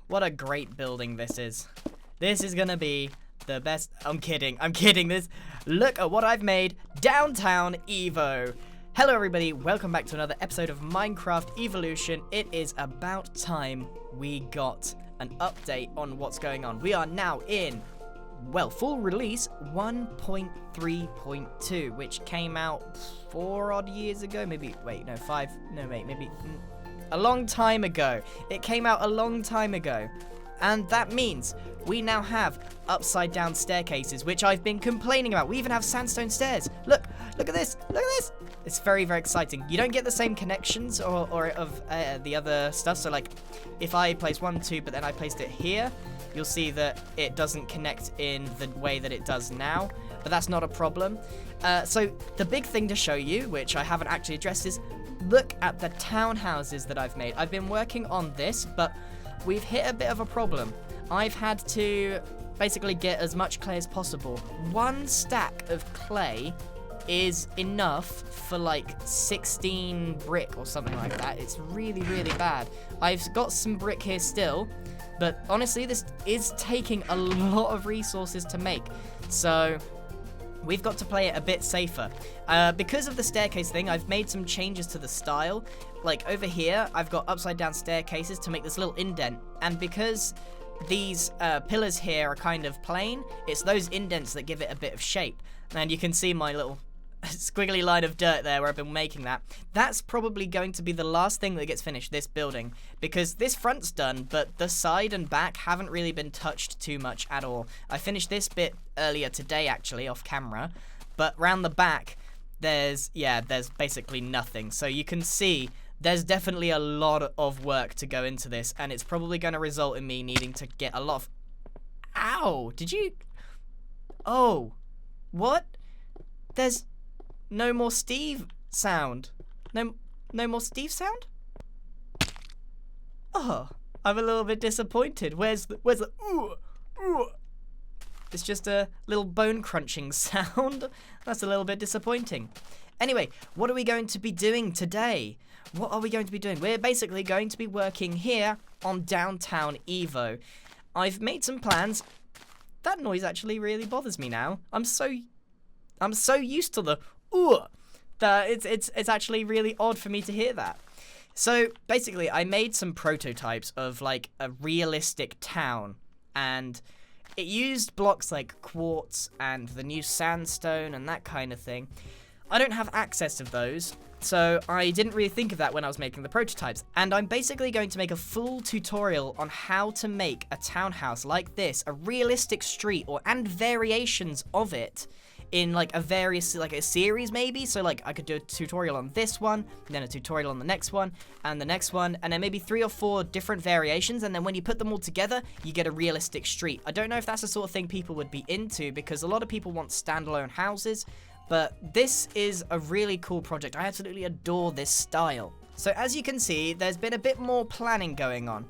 What a great building this is. This is gonna be the best. I'm kidding. Look at what I've made. Downtown Evo. Hello everybody, welcome back to another episode of Minecraft Evolution. It is about time we got an update on what's going on. We are now in, well, full release 1.3.2, which came out 4 odd years ago. Maybe, wait, no, 5, no, wait, maybe a long time ago. It came out a long time ago. And that means we now have upside down staircases, which I've been complaining about. We even have sandstone stairs. Look at this, It's very, very exciting. You don't get the same connections or of the other stuff. So like if I place 1, 2, but then I placed it here, you'll see that it doesn't connect in the way that it does now, but that's not a problem. So the big thing to show you, which I haven't actually addressed, is look at the townhouses that I've made. I've been working on this, but we've hit a bit of a problem. I've had to basically get as much clay as possible. 1 stack of clay is enough for like 16 brick or something like that. It's really, really bad. I've got some brick here still, but honestly, this is taking a lot of resources to make. So we've got to play it a bit safer. Because of the staircase thing, I've made some changes to the style. Like over here, I've got upside down staircases to make this little indent. And because these pillars here are kind of plain, it's those indents that give it a bit of shape. And you can see my little squiggly line of dirt there where I've been making that. That's probably going to be the last thing that gets finished, this building, because this front's done, but the side and back haven't really been touched too much at all. I finished this bit earlier today, actually, off camera, but round the back, there's basically nothing. So you can see there's definitely a lot of work to go into this, and it's probably going to result in me needing to get a lot of... Ow! Did you... Oh. What? There's no more Steve sound. No more Steve sound? Oh, I'm a little bit disappointed. Where's the ooh? It's just a little bone crunching sound. That's a little bit disappointing. Anyway, what are we going to be doing today? What are we going to be doing? We're basically going to be working here on Downtown Evo. I've made some plans. That noise actually really bothers me now. I'm so used to the ooh that it's actually really odd for me to hear that. So basically, I made some prototypes of like a realistic town, and it used blocks like quartz and the new sandstone and that kind of thing. I don't have access to those, so I didn't really think of that when I was making the prototypes. And I'm basically going to make a full tutorial on how to make a townhouse like this, a realistic street, and variations of it in like a series maybe. So like I could do a tutorial on this one, then a tutorial on the next one, and the next one, and then maybe 3 or 4 different variations, and then when you put them all together, you get a realistic street. I don't know if that's the sort of thing people would be into, because a lot of people want standalone houses, but this is a really cool project. I absolutely adore this style. So as you can see, there's been a bit more planning going on.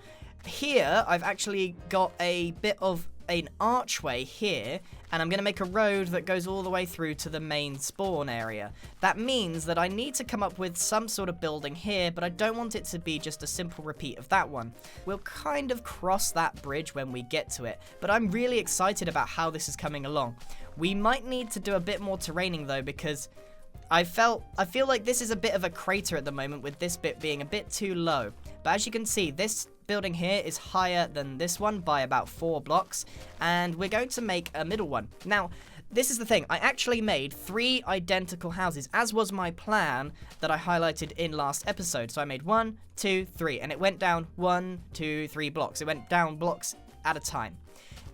Here, I've actually got a bit of an archway here, and I'm going to make a road that goes all the way through to the main spawn area. That means that I need to come up with some sort of building here, but I don't want it to be just a simple repeat of that one. We'll kind of cross that bridge when we get to it, but I'm really excited about how this is coming along. We might need to do a bit more terraining though, because I feel like this is a bit of a crater at the moment, with this bit being a bit too low. But as you can see, this building here is higher than this one by about 4 blocks, and we're going to make a middle one. Now, this is the thing. I actually made 3 identical houses, as was my plan that I highlighted in last episode. So I made 1, 2, 3, and it went down 1, 2, 3 blocks. It went down blocks at a time.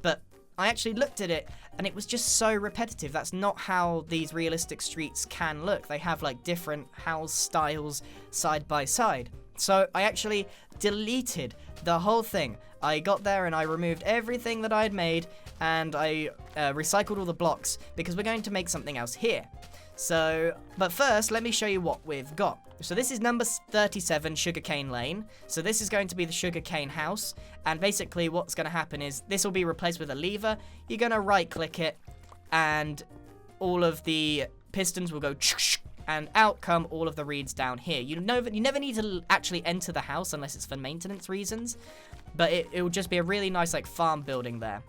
But I actually looked at it, and it was just so repetitive. That's not how these realistic streets can look. They have like different house styles side by side. So I actually deleted the whole thing. I got there and I removed everything that I had made, and I recycled all the blocks, because we're going to make something else here. So, but first, let me show you what we've got. So this is number 37, Sugarcane Lane. So this is going to be the sugarcane house, and basically what's going to happen is this will be replaced with a lever. You're going to right click it, and all of the pistons will go and out come all of the reeds down here. You never need to actually enter the house unless it's for maintenance reasons, but it will just be a really nice like farm building there.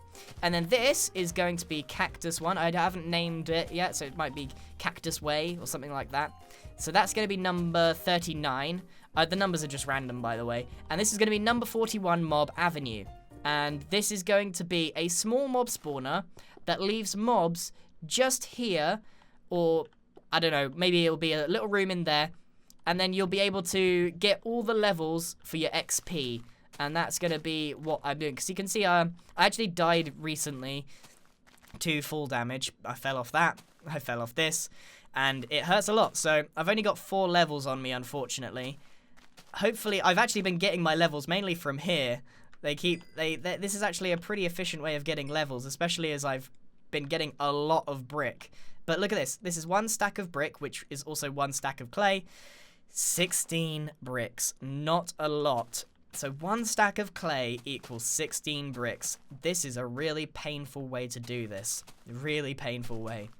And then this is going to be Cactus 1. I haven't named it yet, so it might be Cactus Way or something like that. So that's going to be number 39. The numbers are just random, by the way. And this is going to be number 41 Mob Avenue. And this is going to be a small mob spawner that leaves mobs just here, or I don't know, maybe it'll be a little room in there, and then you'll be able to get all the levels for your XP. And that's going to be what I'm doing. Because you can see I actually died recently to full damage. I fell off that. I fell off this. And it hurts a lot. So I've only got 4 levels on me, unfortunately. Hopefully, I've actually been getting my levels mainly from here. This is actually a pretty efficient way of getting levels, especially as I've been getting a lot of brick. But look at this. This is 1 stack of brick, which is also 1 stack of clay. 16 bricks. Not a lot. So 1 stack of clay equals 16 bricks. This is a really painful way to do this. Really painful way.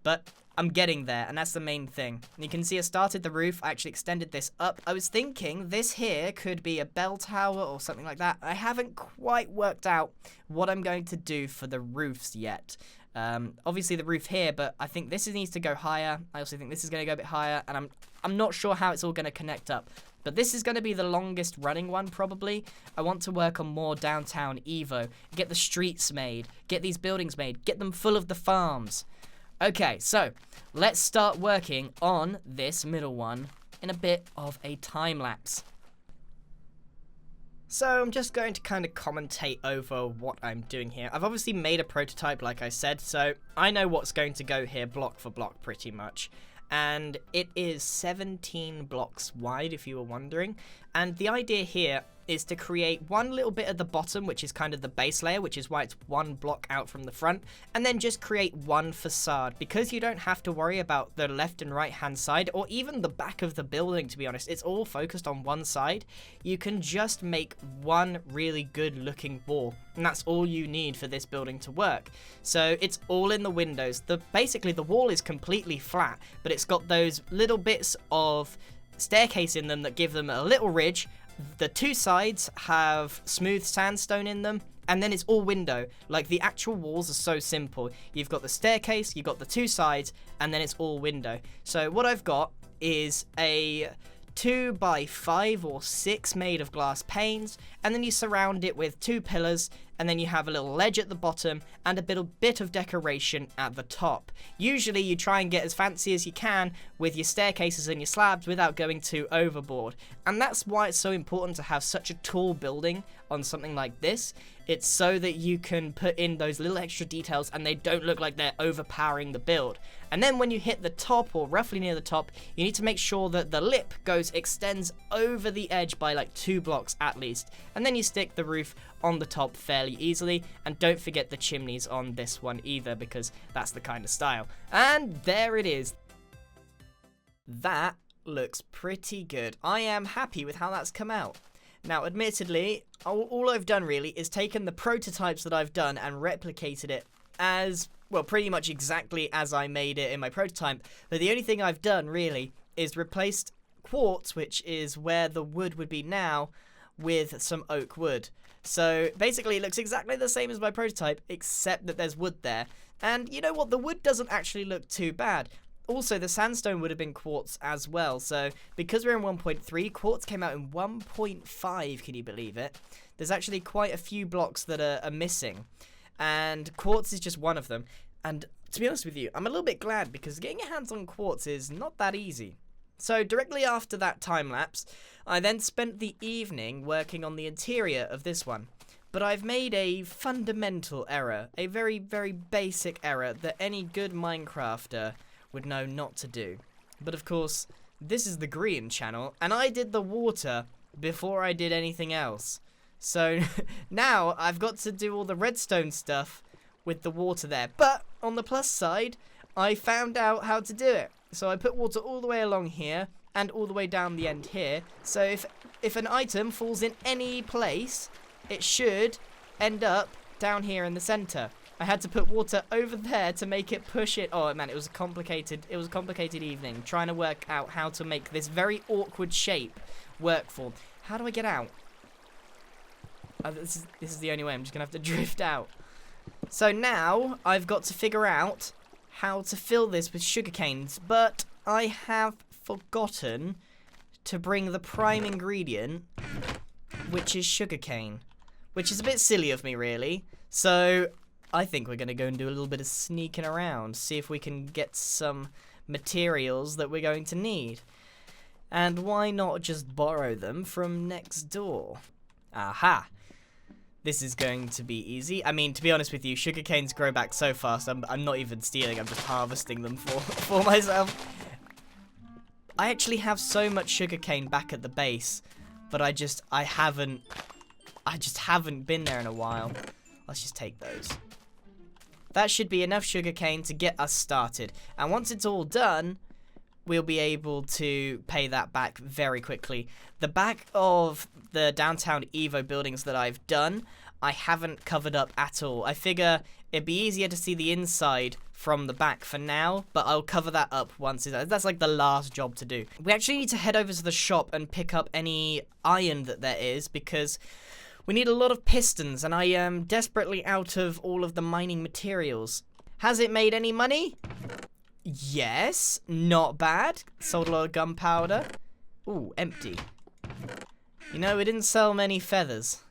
But I'm getting there, and that's the main thing. And you can see I started the roof. I actually extended this up. I was thinking this here could be a bell tower or something like that. I haven't quite worked out what I'm going to do for the roofs yet. Obviously the roof here, but I think this needs to go higher. I also think this is going to go a bit higher, and I'm not sure how it's all going to connect up. But this is going to be the longest running one, probably. I want to work on more downtown Evo. Get the streets made. Get these buildings made. Get them full of the farms. Okay, so let's start working on this middle one in a bit of a time lapse. So I'm just going to kind of commentate over what I'm doing here. I've obviously made a prototype, like I said, so I know what's going to go here block for block pretty much. And it is 17 blocks wide, if you were wondering. And the idea here is to create one little bit at the bottom, which is kind of the base layer, which is why it's 1 block out from the front, and then just create 1 facade, because you don't have to worry about the left and right hand side, or even the back of the building, to be honest. It's all focused on one side. You can just make 1 really good looking wall, and that's all you need for this building to work. So it's all in the windows. Basically the wall is completely flat, but it's got those little bits of staircase in them that give them a little ridge. The 2 sides have smooth sandstone in them, and then it's all window. Like, the actual walls are so simple. You've got the staircase, you've got the 2 sides, and then it's all window. So what I've got is a 2 by 5 or 6 made of glass panes, and then you surround it with 2 pillars, and then you have a little ledge at the bottom and a bit of decoration at the top. Usually you try and get as fancy as you can with your staircases and your slabs without going too overboard. And that's why it's so important to have such a tall building on something like this. It's so that you can put in those little extra details and they don't look like they're overpowering the build. And then when you hit the top, or roughly near the top, you need to make sure that the lip extends over the edge by like 2 blocks at least. And then you stick the roof on the top fairly easily. And don't forget the chimneys on this one either, because that's the kind of style. And there it is. That looks pretty good. I am happy with how that's come out. Now, admittedly, all I've done really is taken the prototypes that I've done and replicated it as, well, pretty much exactly as I made it in my prototype. But the only thing I've done really is replaced quartz, which is where the wood would be now, with some oak wood. So basically it looks exactly the same as my prototype, except that there's wood there. And you know what? The wood doesn't actually look too bad. Also, the sandstone would have been quartz as well. So because we're in 1.3, quartz came out in 1.5. Can you believe it? There's actually quite a few blocks that are missing. And quartz is just one of them. And to be honest with you, I'm a little bit glad, because getting your hands on quartz is not that easy. So directly after that time lapse, I then spent the evening working on the interior of this one. But I've made a fundamental error, a very, very basic error that any good Minecrafter would know not to do. But of course, this is the Grian channel, and I did the water before I did anything else. So now I've got to do all the redstone stuff with the water there. But on the plus side, I found out how to do it. So I put water all the way along here and all the way down the end here. So if an item falls in any place, it should end up down here in the center. I had to put water over there to make it push it. Oh man, it was a complicated evening trying to work out how to make this very awkward shape work for. How do I get out? This is the only way. I'm just gonna have to drift out. So now I've got to figure out how to fill this with sugar canes, but I have forgotten to bring the prime ingredient, which is sugarcane, which is a bit silly of me, really. So I think we're going to go and do a little bit of sneaking around, see if we can get some materials that we're going to need. And why not just borrow them from next door? Aha! This is going to be easy. I mean, to be honest with you, sugar canes grow back so fast, I'm not even stealing, I'm just harvesting them for myself. I actually have so much sugarcane back at the base, but I just haven't been there in a while. Let's just take those. That should be enough sugarcane to get us started. And once it's all done, we'll be able to pay that back very quickly. The back of the downtown Evo buildings that I've done, I haven't covered up at all. I figure it'd be easier to see the inside from the back for now, but I'll cover that up once that's like the last job to do. We actually need to head over to the shop and pick up any iron that there is, because we need a lot of pistons, and I am desperately out of all of the mining materials. Has it made any money? Yes, not bad. Sold a lot of gunpowder. Ooh, empty. You know, we didn't sell many feathers.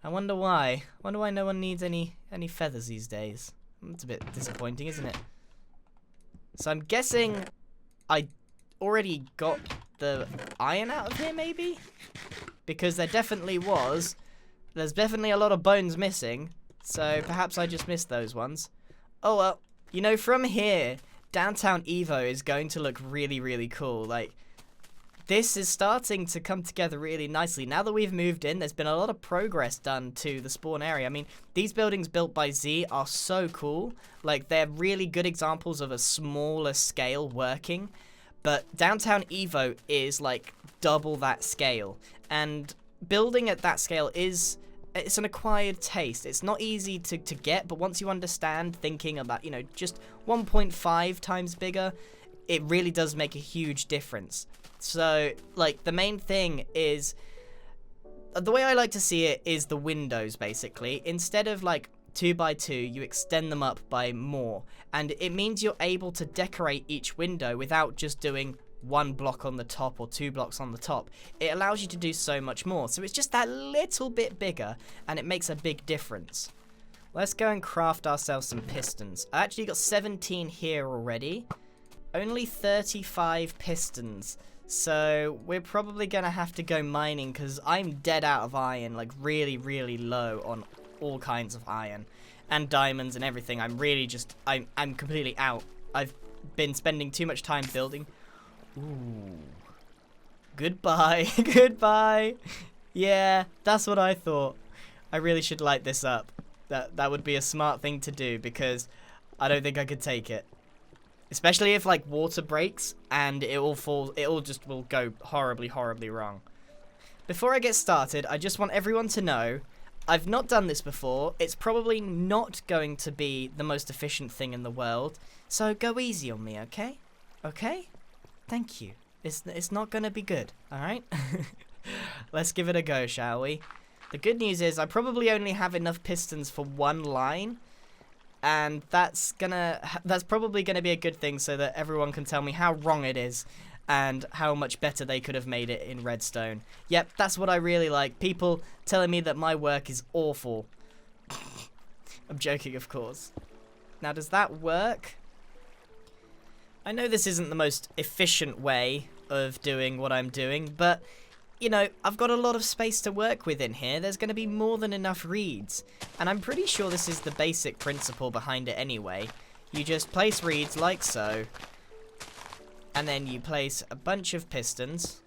I wonder why. I wonder why no one needs any feathers these days. It's a bit disappointing, isn't it? So I'm guessing I already got the iron out of here, maybe? Because there's definitely a lot of bones missing. So perhaps I just missed those ones. Oh well, you know, from here, downtown Evo is going to look really, really cool. Like, this is starting to come together really nicely. Now that we've moved in, there's been a lot of progress done to the spawn area. I mean, these buildings built by Z are so cool. Like, they're really good examples of a smaller scale working. But downtown Evo is, like, double that scale. And building at that scale it's an acquired taste. It's not easy to get, but once you understand thinking about, you know, just 1.5 times bigger, it really does make a huge difference. So, like, the main thing is, the way I like to see it is the windows, basically. Instead of, like, 2x2, you extend them up by more. And it means you're able to decorate each window without just doing 1 block on the top or 2 blocks on the top. It allows you to do so much more. So it's just that little bit bigger, and it makes a big difference. Let's go and craft ourselves some pistons. I actually got 17 here already. Only 35 pistons. So we're probably going to have to go mining, because I'm dead out of iron, like really, really low on all kinds of iron and diamonds and everything. I'm really just, I'm completely out. I've been spending too much time building. Ooh. Goodbye. Goodbye. Yeah, that's what I thought. I really should light this up. That would be a smart thing to do, because I don't think I could take it. Especially if, like, water breaks and it all just will go horribly, horribly wrong. Before I get started, I just want everyone to know, I've not done this before. It's probably not going to be the most efficient thing in the world. So go easy on me, okay? Okay? Thank you. It's not going to be good, alright? Let's give it a go, shall we? The good news is I probably only have enough pistons for 1 line. And that's probably gonna be a good thing, so that everyone can tell me how wrong it is and how much better they could have made it in redstone. Yep, that's what I really like. People telling me that my work is awful. I'm joking, of course. Now, does that work? I know this isn't the most efficient way of doing what I'm doing, but you know, I've got a lot of space to work with in here. There's going to be more than enough reeds. And I'm pretty sure this is the basic principle behind it anyway. You just place reeds like so. And then you place a bunch of pistons.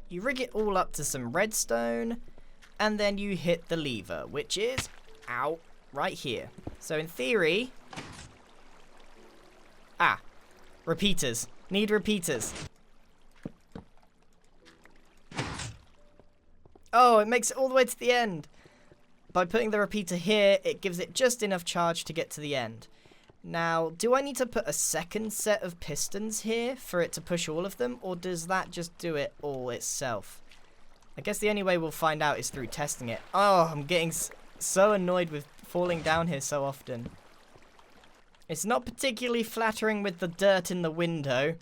You rig it all up to some redstone. And then you hit the lever, which is, ow, right here. So in theory... repeaters. Need repeaters. Oh, it makes it all the way to the end. by putting the repeater here, it gives it just enough charge to get to the end. Now, do I need to put a second set of pistons here for it to push all of them, or does that just do it all itself? I guess the only way we'll find out is through testing it. Oh, I'm getting so annoyed with falling down here so often. It's not particularly flattering with the dirt in the window,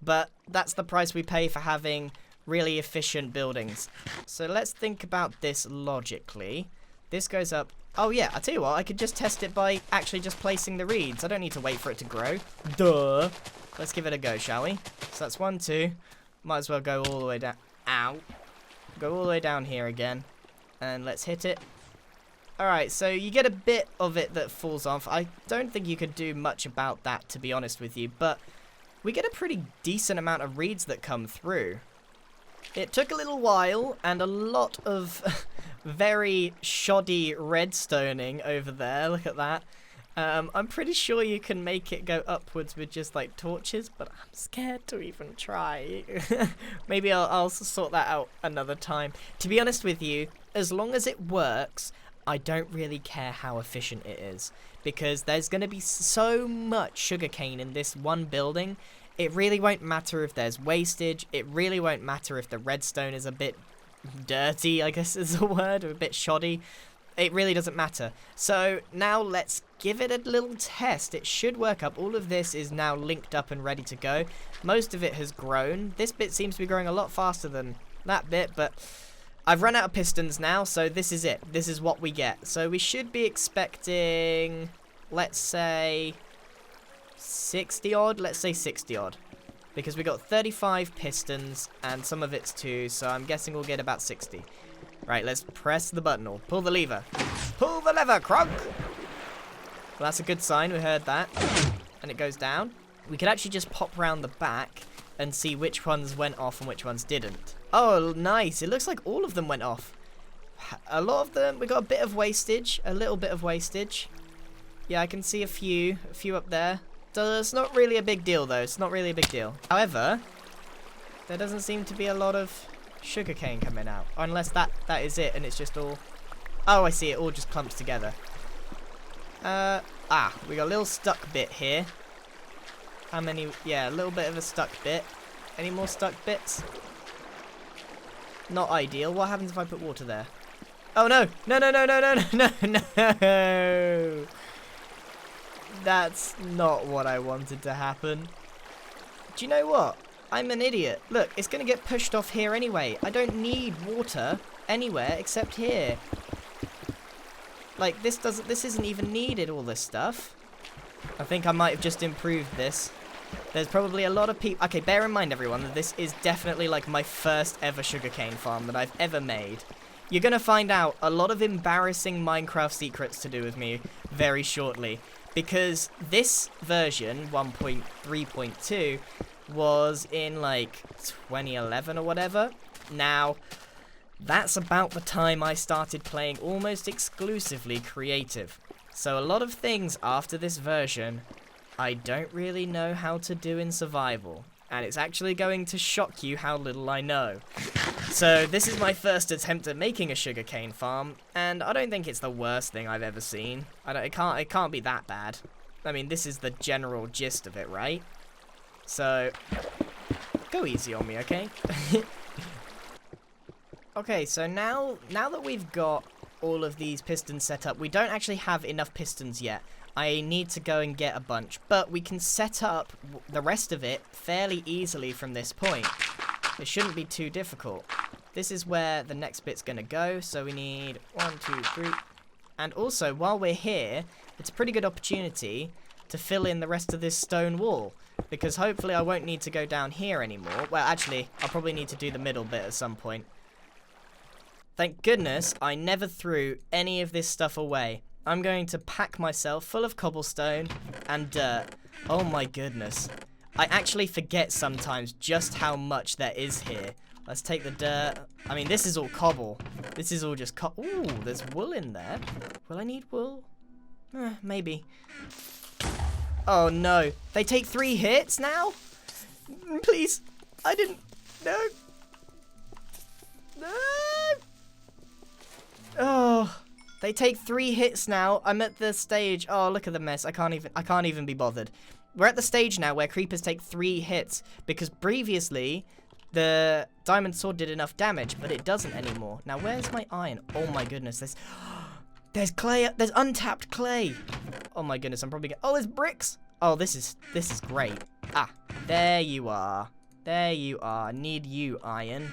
but that's the price we pay for having really efficient buildings. So let's think about this logically. This goes up. Oh yeah, I'll tell you what, I could just test it by actually just placing the reeds. I don't need to wait for it to grow. Duh. Let's give it a go, shall we? So that's 1, 2. Might as well go all the way down. Ow. Go all the way down here again. And let's hit it. Alright, so you get a bit of it that falls off. I don't think you could do much about that, to be honest with you. But we get a pretty decent amount of reeds that come through. It took a little while and a lot of very shoddy redstoning over there. Look at that. I'm pretty sure you can make it go upwards with just like torches, but I'm scared to even try. Maybe I'll sort that out another time. To be honest with you, as long as it works, I don't really care how efficient it is, because there's going to be so much sugarcane in this one building. It really won't matter if there's wastage. It really won't matter if the redstone is a bit dirty, I guess is a word, or a bit shoddy. It really doesn't matter. So now let's give it a little test. It should work up. All of this is now linked up and ready to go. Most of it has grown. This bit seems to be growing a lot faster than that bit, but I've run out of pistons now, so this is it. This is what we get. So we should be expecting, let's say 60 odd. Let's say 60 odd. Because we got 35 pistons and some of it's 2, so I'm guessing we'll get about 60. Right, let's press the button or pull the lever. Pull the lever, Krog! Well, that's a good sign. We heard that. And it goes down. We could actually just pop round the back and see which ones went off and which ones didn't. Oh, nice. It looks like all of them went off. A lot of them, we got a bit of wastage. A little bit of wastage. Yeah, I can see a few up there. So it's not really a big deal, though. It's not really a big deal. However, there doesn't seem to be a lot of sugarcane coming out. Unless that is it, and it's just all... Oh, I see. It all just clumps together. We got a little stuck bit here. How many? Yeah, a little bit of a stuck bit. Any more stuck bits? Not ideal. What happens if I put water there? Oh, no. No, no, no, no, no, no, no, no. That's not what I wanted to happen. Do you know what? I'm an idiot. Look, it's going to get pushed off here anyway. I don't need water anywhere except here. Like, this isn't even needed, all this stuff. I think I might have just improved this. There's probably a lot of people... Okay, bear in mind, everyone, that this is definitely, like, my first ever sugarcane farm that I've ever made. You're going to find out a lot of embarrassing Minecraft secrets to do with me very shortly. Because this version, 1.3.2, was in, like, 2011 or whatever. Now, that's about the time I started playing almost exclusively creative. So a lot of things after this version, I don't really know how to do in survival. And it's actually going to shock you how little I know. So this is my first attempt at making a sugarcane farm, and I don't think it's the worst thing I've ever seen. It can't be that bad. I mean, this is the general gist of it, right? So, go easy on me, okay? Okay, so now that we've got all of these pistons set up, we don't actually have enough pistons yet. I need to go and get a bunch, but we can set up the rest of it fairly easily from this point. It shouldn't be too difficult. This is where the next bit's going to go, so we need 1, 2, 3. And also, while we're here, it's a pretty good opportunity to fill in the rest of this stone wall, because hopefully I won't need to go down here anymore. Well, actually, I'll probably need to do the middle bit at some point. Thank goodness I never threw any of this stuff away. I'm going to pack myself full of cobblestone and dirt. Oh my goodness. I actually forget sometimes just how much there is here. Let's take the dirt. I mean, this is all cobble. This is all just Ooh, there's wool in there. Will I need wool? Maybe. Oh no. They take 3 hits now? Please. I didn't... No. No. Oh. They take 3 hits now. I'm at the stage. Oh, look at the mess. I can't even be bothered. We're at the stage now where creepers take 3 hits because previously the diamond sword did enough damage, but it doesn't anymore. Now, where's my iron? Oh my goodness, there's clay. There's untapped clay. Oh my goodness, I'm probably gonna... Oh, there's bricks. Oh, this is great. Ah, there you are. There you are. Need you, iron.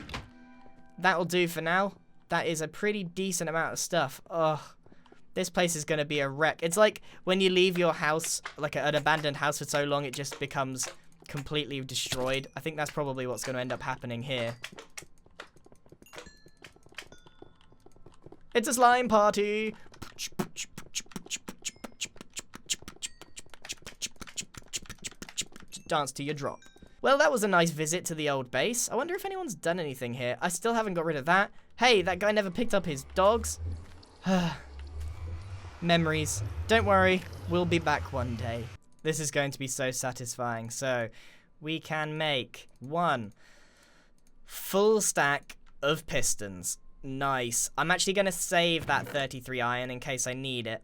That'll do for now. That is a pretty decent amount of stuff. Ugh. This place is going to be a wreck. It's like when you leave your house, like an abandoned house for so long, it just becomes completely destroyed. I think that's probably what's going to end up happening here. It's a slime party. Dance to your drop. Well, that was a nice visit to the old base. I wonder if anyone's done anything here. I still haven't got rid of that. Hey, that guy never picked up his dogs. Memories. Don't worry, we'll be back one day. This is going to be so satisfying. So, we can make 1 full stack of pistons. Nice. I'm actually going to save that 33 iron in case I need it.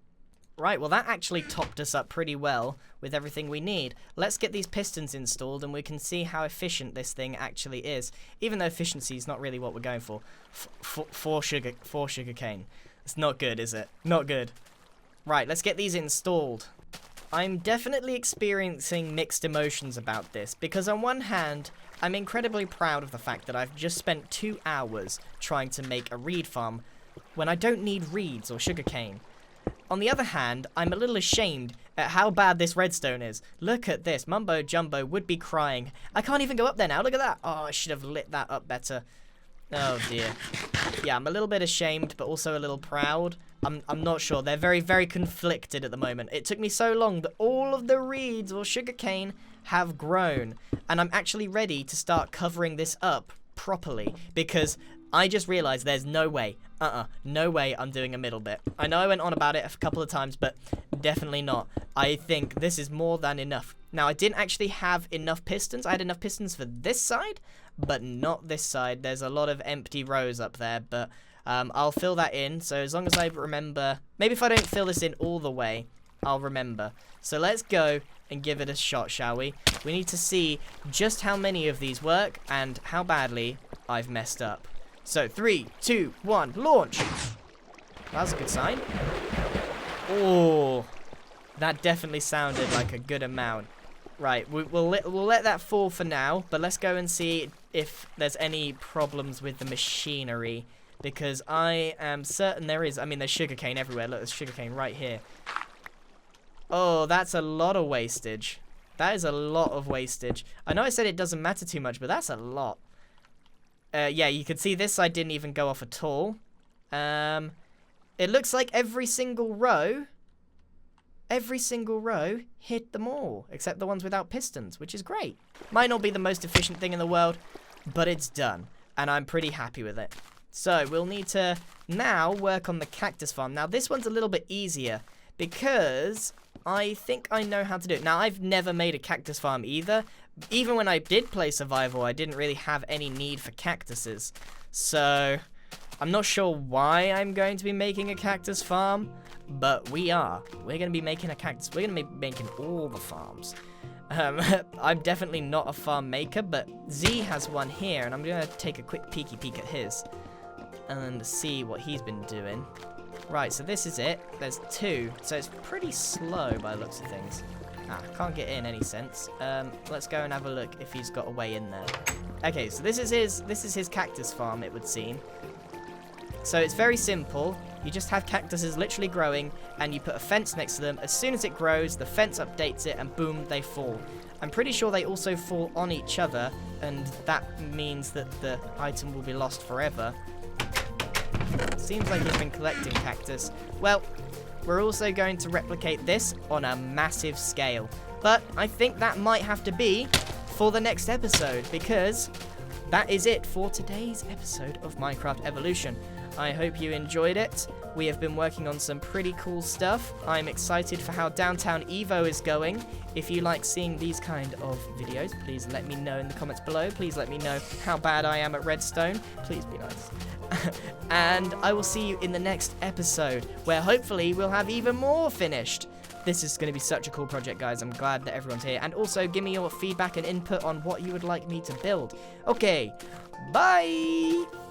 Right, well that actually topped us up pretty well with everything we need. Let's get these pistons installed and we can see how efficient this thing actually is. Even though efficiency is not really what we're going for. For sugar cane. It's not good, is it? Not good. Right, let's get these installed. I'm definitely experiencing mixed emotions about this because on one hand, I'm incredibly proud of the fact that I've just spent 2 hours trying to make a reed farm when I don't need reeds or sugarcane. On the other hand, I'm a little ashamed at how bad this redstone is. Look at this. Mumbo Jumbo would be crying. I can't even go up there now. Look at that. Oh, I should have lit that up better. Oh, dear. Yeah, I'm a little bit ashamed, but also a little proud. I'm not sure. They're very, very conflicted at the moment. It took me so long, but all of the reeds or sugarcane have grown. And I'm actually ready to start covering this up properly because I just realized there's no way. No way I'm doing a middle bit. I know I went on about it a couple of times, but definitely not. I think this is more than enough. Now, I didn't actually have enough pistons. I had enough pistons for this side, but not this side. There's a lot of empty rows up there, but I'll fill that in. So as long as I remember, maybe if I don't fill this in all the way, I'll remember. So let's go and give it a shot, shall we? We need to see just how many of these work and how badly I've messed up. So 3, 2, 1, launch. That was a good sign. Oh, that definitely sounded like a good amount. Right, we'll let that fall for now, but let's go and see if there's any problems with the machinery, because I am certain there is. I mean, there's sugarcane everywhere. Look, there's sugarcane right here. Oh, that's a lot of wastage. That is a lot of wastage. I know I said it doesn't matter too much, but that's a lot. Yeah, you can see this side didn't even go off at all. It looks like every single row hit them all, except the ones without pistons, which is great. Might not be the most efficient thing in the world, but it's done, and I'm pretty happy with it. So, we'll need to now work on the cactus farm. Now, this one's a little bit easier, because I think I know how to do it. Now, I've never made a cactus farm either. Even when I did play survival, I didn't really have any need for cactuses. So, I'm not sure why I'm going to be making a cactus farm, but we are. We're going to be making a cactus. We're going to be making all the farms. I'm definitely not a farm maker, but Z has one here, and I'm going to take a quick peek at his and see what he's been doing. Right, so this is it. There's 2, so it's pretty slow by the looks of things. Can't get in any sense. Let's go and have a look if he's got a way in there. Okay, so this is his cactus farm, it would seem. So it's very simple. You just have cactuses literally growing, and you put a fence next to them. As soon as it grows, the fence updates it, and boom, they fall. I'm pretty sure they also fall on each other, and that means that the item will be lost forever. Seems like he's been collecting cactus. Well, we're also going to replicate this on a massive scale. But I think that might have to be for the next episode, because that is it for today's episode of Minecraft Evolution. I hope you enjoyed it. We have been working on some pretty cool stuff. I'm excited for how Downtown Evo is going. If you like seeing these kind of videos, please let me know in the comments below. Please let me know how bad I am at redstone. Please be nice. And I will see you in the next episode, where hopefully we'll have even more finished. This is going to be such a cool project, guys. I'm glad that everyone's here. And also, give me your feedback and input on what you would like me to build. Okay, bye!